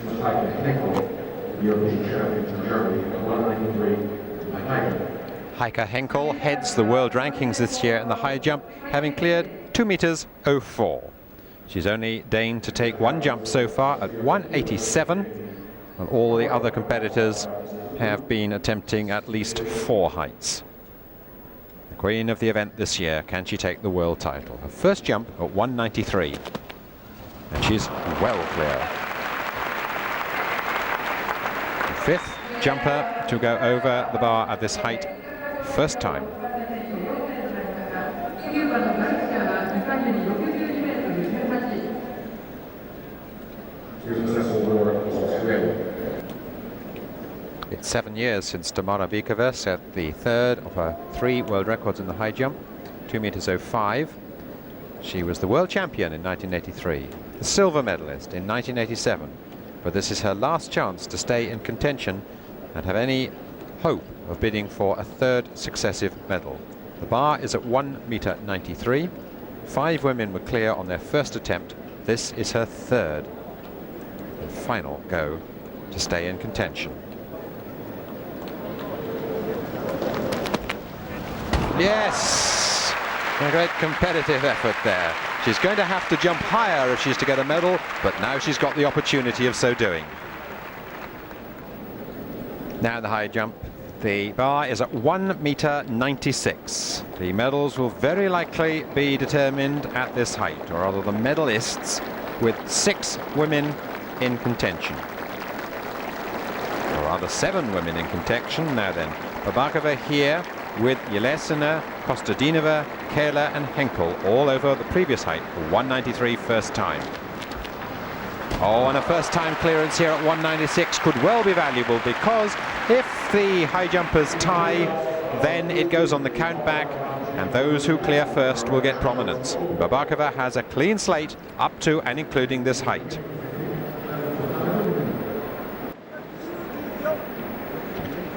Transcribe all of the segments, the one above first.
Heike Henkel, European champion from Germany, 193. Heike Henkel heads the world rankings this year in the high jump, having cleared 2 meters 04. She's only deigned to take one jump so far at 187, and all the other competitors have been attempting at least 4 heights. The queen of the event this year, can she take the world title? Her first jump at 193, and she's well clear. The 5th jumper to go over the bar at this height, first time. It's 7 years since Tamara Babakova set the 3rd of her 3 world records in the high jump, 2 meters 05. She was the world champion in 1983, the silver medalist in 1987, but this is her last chance to stay in contention and have any hope of bidding for a 3rd successive medal. The bar is at 1 meter 93. 5 women were clear on their first attempt. This is her 3rd and final go to stay in contention. Yes! A great competitive effort there. She's going to have to jump higher if she's to get a medal, but now she's got the opportunity of so doing. Now the high jump. The bar is at 1 meter 96. The medals will very likely be determined at this height, or rather the medalists, with 6 women in contention. Or rather 7 women in contention. Now then, Babakova here with Yelesina, Kostadinova, Kehler and Henkel all over the previous height, 193 first time. Oh, and a first time clearance here at 196 could well be valuable, because if the high jumpers tie, then it goes on the count back, and those who clear first will get prominence. Babakova has a clean slate up to and including this height.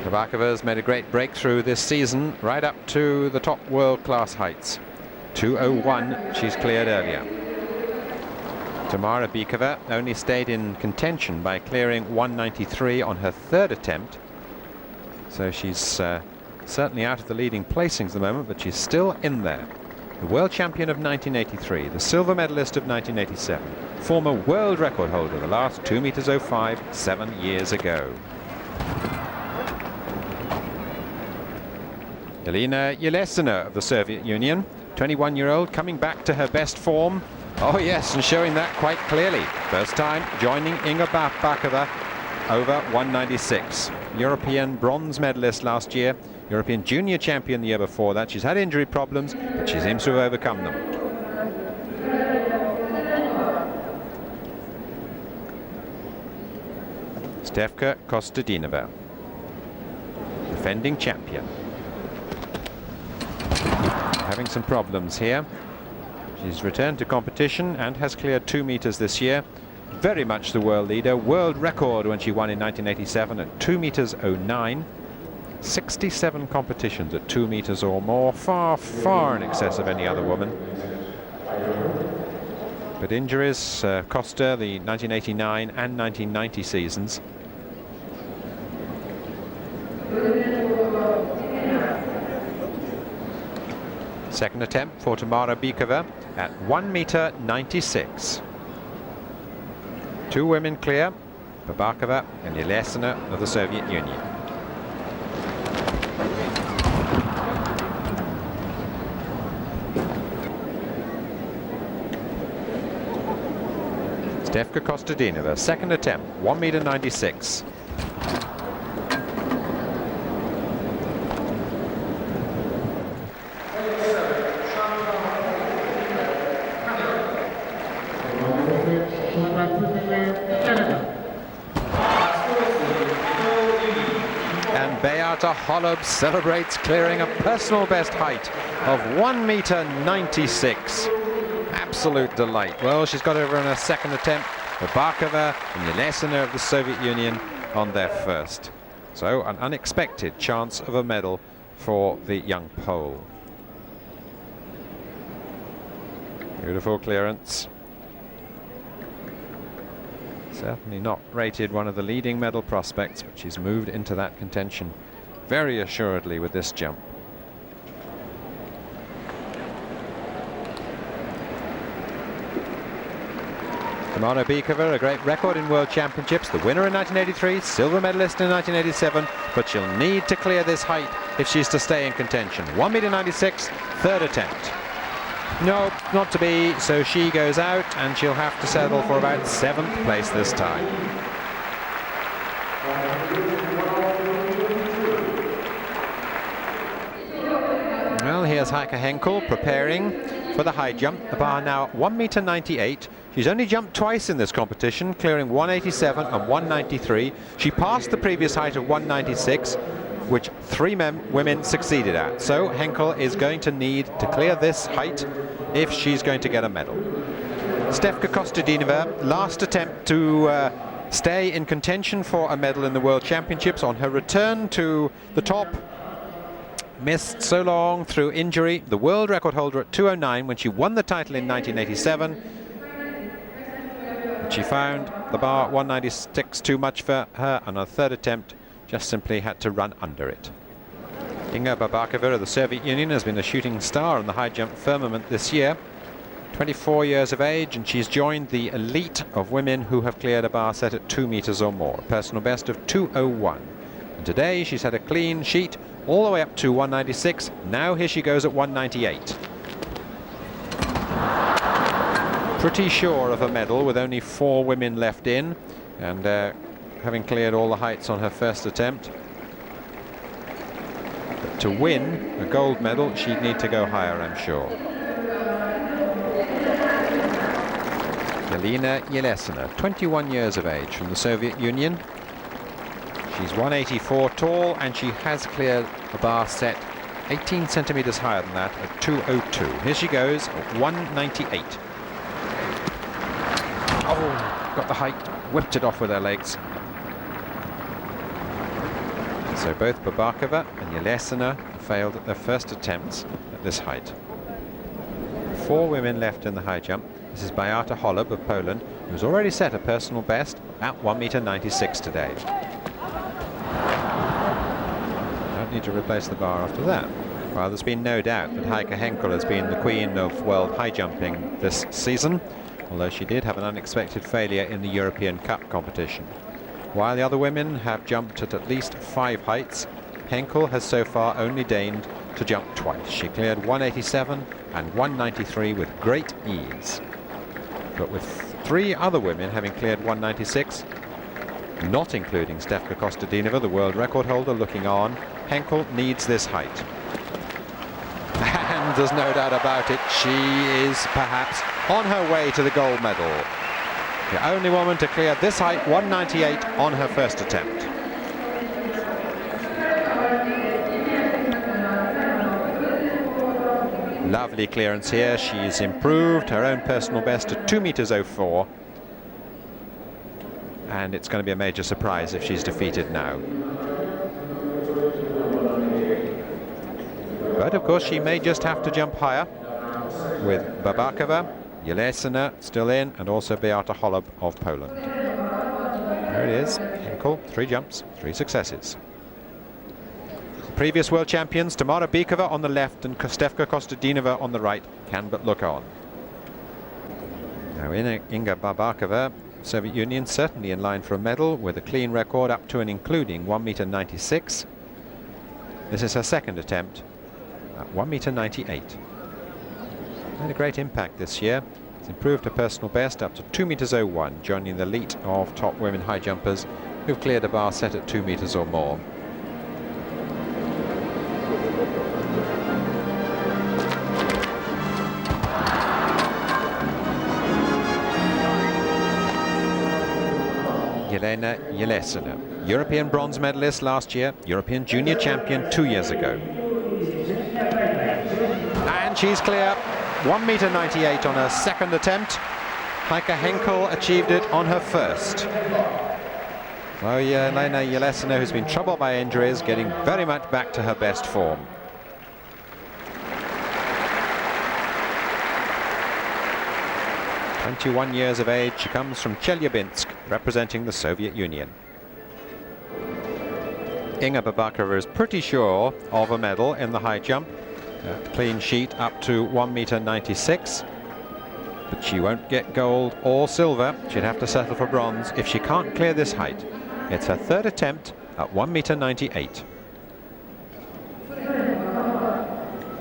Babakova's made a great breakthrough this season, right up to the top world-class heights. 201 she's cleared earlier. Tamara Babakova only stayed in contention by clearing 193 on her 3rd attempt. So she's certainly out of the leading placings at the moment, but she's still in there. The world champion of 1983, the silver medalist of 1987, former world record holder, the last 2 meters 05, 7 years ago. Yelesina of the Soviet Union, 21-year-old, coming back to her best form. Oh yes, and showing that quite clearly. First time joining Inha Babakova over 196. European bronze medalist last year, European junior champion the year before that. She's had injury problems, but she seems to have overcome them. Stefka Kostadinova, defending champion. Having some problems here. She's returned to competition and has cleared 2 meters this year. Very much the world leader. World record when she won in 1987 at 2 meters 09. 67 competitions at 2 meters or more. Far, far in excess of any other woman. But injuries cost her the 1989 and 1990 seasons. Second attempt for Tamara Babakova at 1 meter 96. 2 women clear, Babakova and Yelesina of the Soviet Union. Stefka Kostadinova, second attempt, 1 meter 96. Holub celebrates clearing a personal best height of 1 meter 96. Absolute delight. Well, she's got over in her second attempt. Babakova and Yelesina of the Soviet Union on their first. So an unexpected chance of a medal for the young Pole. Beautiful clearance. Certainly not rated one of the leading medal prospects, but she's moved into that contention very assuredly with this jump. Babakova, a great record in World Championships, the winner in 1983, silver medalist in 1987, but she'll need to clear this height if she's to stay in contention. 1m96, third attempt. No, not to be, so she goes out and she'll have to settle for about 7th place this time. Well, here's Heike Henkel preparing for the high jump. The bar now 1m98. She's only jumped twice in this competition, clearing 187 and 193. She passed the previous height of 196, which 3 women succeeded at. So Henkel is going to need to clear this height if she's going to get a medal. Stefka Kostadinova, last attempt to stay in contention for a medal in the World Championships. On her return to the top, missed so long through injury. The world record holder at 2:09 when she won the title in 1987. She found the bar at 196 too much for her, and on her third attempt just simply had to run under it. Inha Babakova of the Soviet Union has been a shooting star in the high jump firmament this year. 24 years of age, and she's joined the elite of women who have cleared a bar set at 2 meters or more, a personal best of 2:01. And today she's had a clean sheet all the way up to 196. Now here she goes at 198. Pretty sure of a medal with only 4 women left in, and having cleared all the heights on her first attempt. But to win a gold medal, she'd need to go higher, I'm sure. Yelesina, 21 years of age, from the Soviet Union. She's 184 tall, and she has cleared a bar set 18 centimeters higher than that at 2:02. Here she goes at 198. Oh, got the height, whipped it off with her legs. So both Babakova and Yelesina failed at their first attempts at this height. 4 women left in the high jump. This is Beata Holub of Poland, who's already set a personal best at 1m96 today. Don't need to replace the bar after that. Well, there's been no doubt that Heike Henkel has been the queen of world high jumping this season, although she did have an unexpected failure in the European Cup competition. While the other women have jumped at least 5 heights, Henkel has so far only deigned to jump twice. She cleared 187 and 193 with great ease. But with 3 other women having cleared 196, not including Stefka Kostadinova, the world record holder, looking on, Henkel needs this height. And there's no doubt about it, she is perhaps on her way to the gold medal. The only woman to clear this height, 198, on her first attempt. Lovely clearance here. She's improved her own personal best to 2m04. And it's going to be a major surprise if she's defeated now. But of course she may just have to jump higher, with Babakova, Yelesina still in, and also Beata Holub of Poland. There it is, Henkel, 3 jumps, 3 successes. Previous world champions, Babakova on the left and Stefka Kostadinova on the right, can but look on. Now Inha Babakova, Soviet Union, certainly in line for a medal with a clean record up to and including 1m96. This is her second attempt at 1m98. Had a great impact this year. It's improved her personal best up to 2m01, joining the elite of top women high jumpers who've cleared a bar set at 2 meters or more. Yelesina, European bronze medalist last year, European junior champion 2 years ago. And she's clear, 1m98 on her second attempt. Heike Henkel achieved it on her first. Well, Yelesina, who's been troubled by injuries, getting very much back to her best form. 21 years of age. She comes from Chelyabinsk, representing the Soviet Union. Inha Babakova is pretty sure of a medal in the high jump. Clean sheet up to 1.96 m. But she won't get gold or silver. She'd have to settle for bronze if she can't clear this height. It's her third attempt at 1.98 m.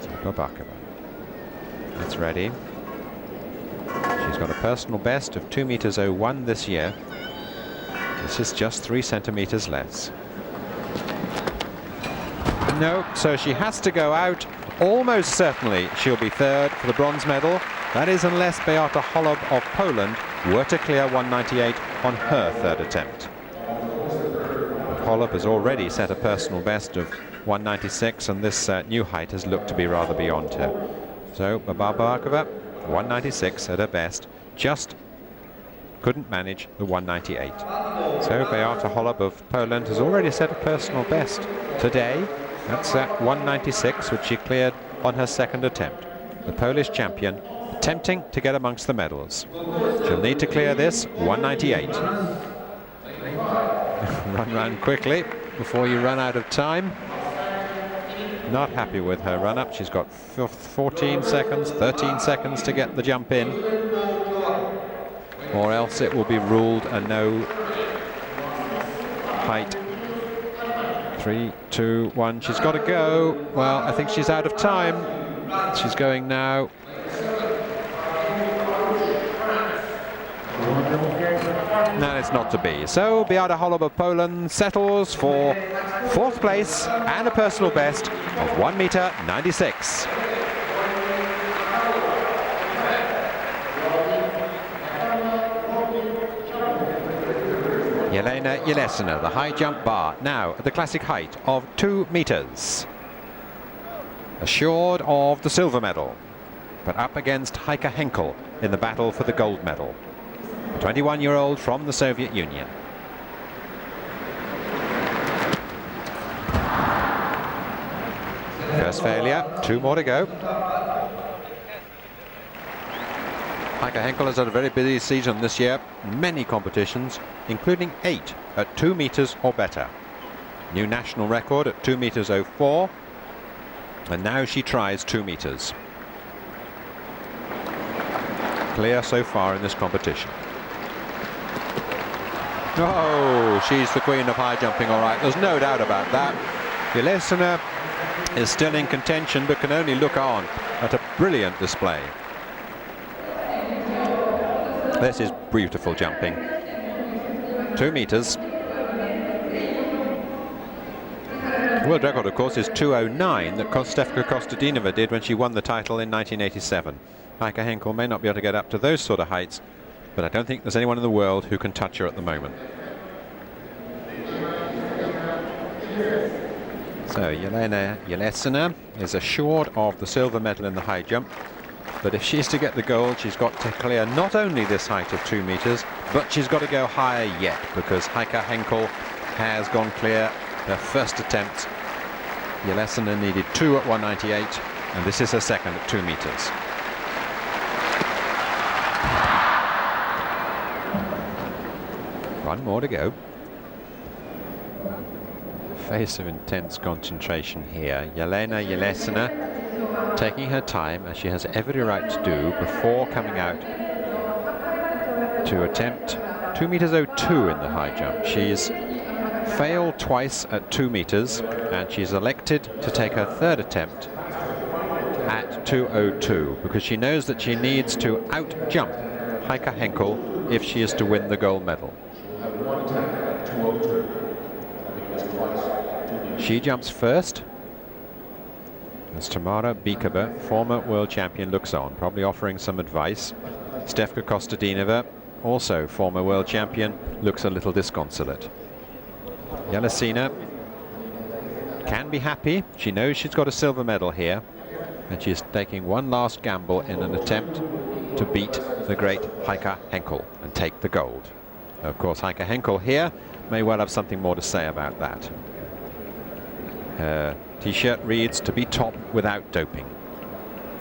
So Babakova. That's ready. She's got a personal best of 2.01 m this year. This is just 3 centimeters less. No, so she has to go out. Almost certainly she'll be third for the bronze medal. That is unless Beata Holob of Poland were to clear 1.98 on her third attempt. But Holob has already set a personal best of 1.96, and this new height has looked to be rather beyond her. So Babakova, 1.96 at her best, just couldn't manage the 1.98. So Beata Holob of Poland has already set a personal best today. That's at 1.96, which she cleared on her second attempt. The Polish champion attempting to get amongst the medals. She'll need to clear this 1.98. Run quickly before you run out of time. Not happy with her run-up. She's got 14 seconds, 13 seconds to get the jump in, or else it will be ruled a no height. 3, 2, 1. She's got to go. Well, I think she's out of time. She's going now. No, it's not to be. So Beata Holob of Poland settles for fourth place and a personal best of 1.96 m. Yelena Yelesina, the high jump bar, now at the classic height of 2 meters. Assured of the silver medal, but up against Heike Henkel in the battle for the gold medal. A 21-year-old from the Soviet Union. First failure, 2 more to go. Heike Henkel has had a very busy season this year. Many competitions, including 8 at 2 meters or better. New national record at 2.04 m, and now she tries 2 meters. Clear so far in this competition. Oh, she's the queen of high jumping, all right. There's no doubt about that. Yelesina is still in contention, but can only look on at a brilliant display. This is beautiful jumping. 2 meters. World record, of course, is 2.09 that Stefka Kostadinova did when she won the title in 1987. Heike Henkel may not be able to get up to those sort of heights, but I don't think there's anyone in the world who can touch her at the moment. So Yelena Yelesina is assured of the silver medal in the high jump, but if she's to get the gold, she's got to clear not only this height of 2 meters, but she's got to go higher yet, because Heike Henkel has gone clear her first attempt. Yelesina needed 2 at 1.98, and this is her second at 2 meters. One more to go. Face of intense concentration here. Yelena Yelesina taking her time, as she has every right to do, before coming out to attempt 2.02 m in the high jump. She's failed twice at 2 meters, and she's elected to take her third attempt at 2.02 because she knows that she needs to out-jump Heike Henkel if she is to win the gold medal. She jumps first as Tamara Bikova, former world champion, looks on, probably offering some advice. Stefka Kostadinova, also former world champion, looks a little disconsolate. Yelesina can be happy. She knows she's got a silver medal here, and she's taking one last gamble in an attempt to beat the great Heike Henkel and take the gold. Of course, Heike Henkel here may well have something more to say about that. Her T-shirt reads, "To be top without doping."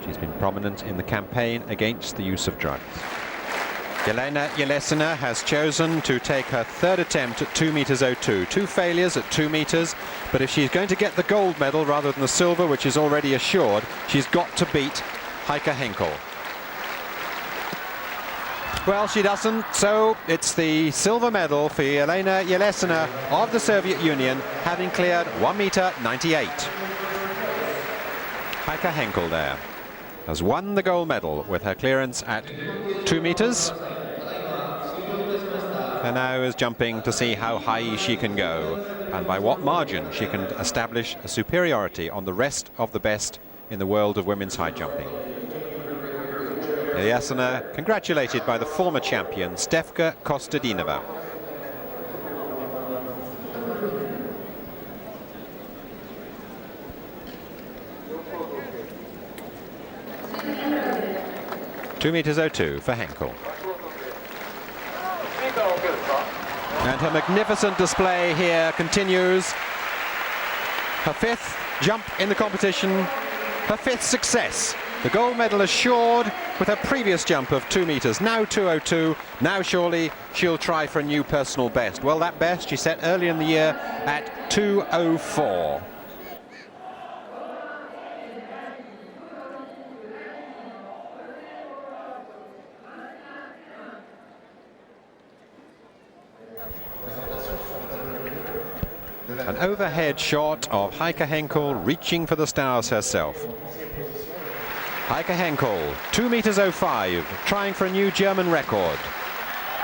She's been prominent in the campaign against the use of drugs. Yelesina has chosen to take her third attempt at 2 meters 02. 2 failures at 2 meters, but if she's going to get the gold medal rather than the silver, which is already assured, she's got to beat Heike Henkel. Well, she doesn't, so it's the silver medal for Yelena Yelesina of the Soviet Union, having cleared 1 meter 98. Heike Henkel there has won the gold medal with her clearance at 2 meters. And now is jumping to see how high she can go and by what margin she can establish a superiority on the rest of the best in the world of women's high jumping. Yelesina congratulated by the former champion Stefka Kostadinova. Two meters 02 for Henkel. And her magnificent display here continues. Her fifth jump in the competition, her fifth success. The gold medal assured with her previous jump of 2 meters, now 2:02. Now surely she'll try for a new personal best. Well, that best she set earlier in the year at 2:04. An overhead shot of Heike Henkel reaching for the stars herself. Heike Henkel, 2 meters 05, trying for a new German record.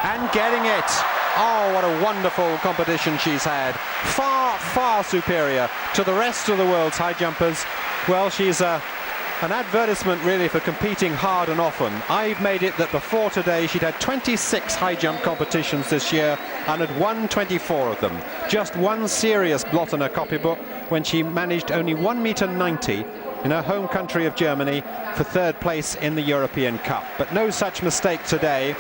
And getting it! Oh, what a wonderful competition she's had. Far, far superior to the rest of the world's high jumpers. Well, she's an advertisement really for competing hard and often. I've made it that before today she'd had 26 high jump competitions this year and had won 24 of them. Just one serious blot in her copybook when she managed only 1 meter 90 in her home country of Germany for third place in the European Cup. But no such mistake today.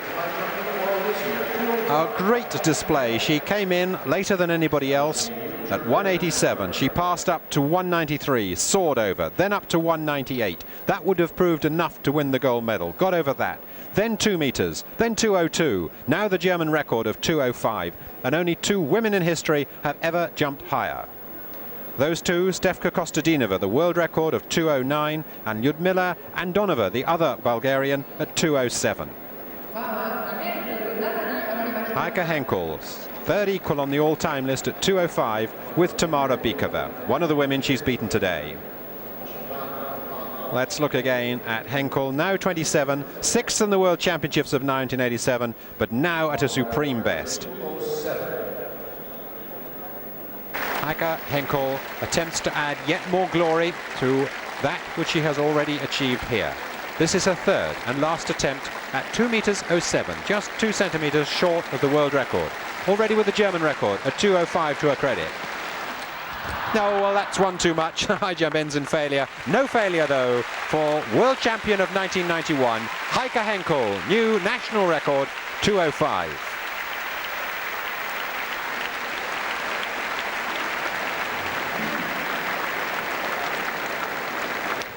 A great display. She came in later than anybody else at 187. She passed up to 193, soared over, then up to 198. That would have proved enough to win the gold medal. Got over that. Then 2 meters, then 2:02. Now the German record of 2:05. And only 2 women in history have ever jumped higher. Those two, Stefka Kostadinova, the world record of 2:09, and Lyudmila Andonova, the other Bulgarian, at 2:07. Heike Henkel, third equal on the all-time list at 2:05 with Tamara Bikova, one of the women she's beaten today. Let's look again at Henkel, now 27, 6th in the World Championships of 1987, but now at a supreme best. Heike Henkel attempts to add yet more glory to that which she has already achieved here. This is her third and last attempt at 2 meters 07, just 2 centimeters short of the world record. Already with the German record at 2:05 to her credit. No, well, that's one too much. High jump ends in failure. No failure, though, for world champion of 1991, Heike Henkel, new national record, 2:05.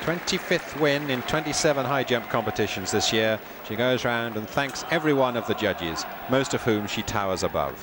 25th win in 27 high jump competitions this year. She goes round and thanks every one of the judges, most of whom she towers above.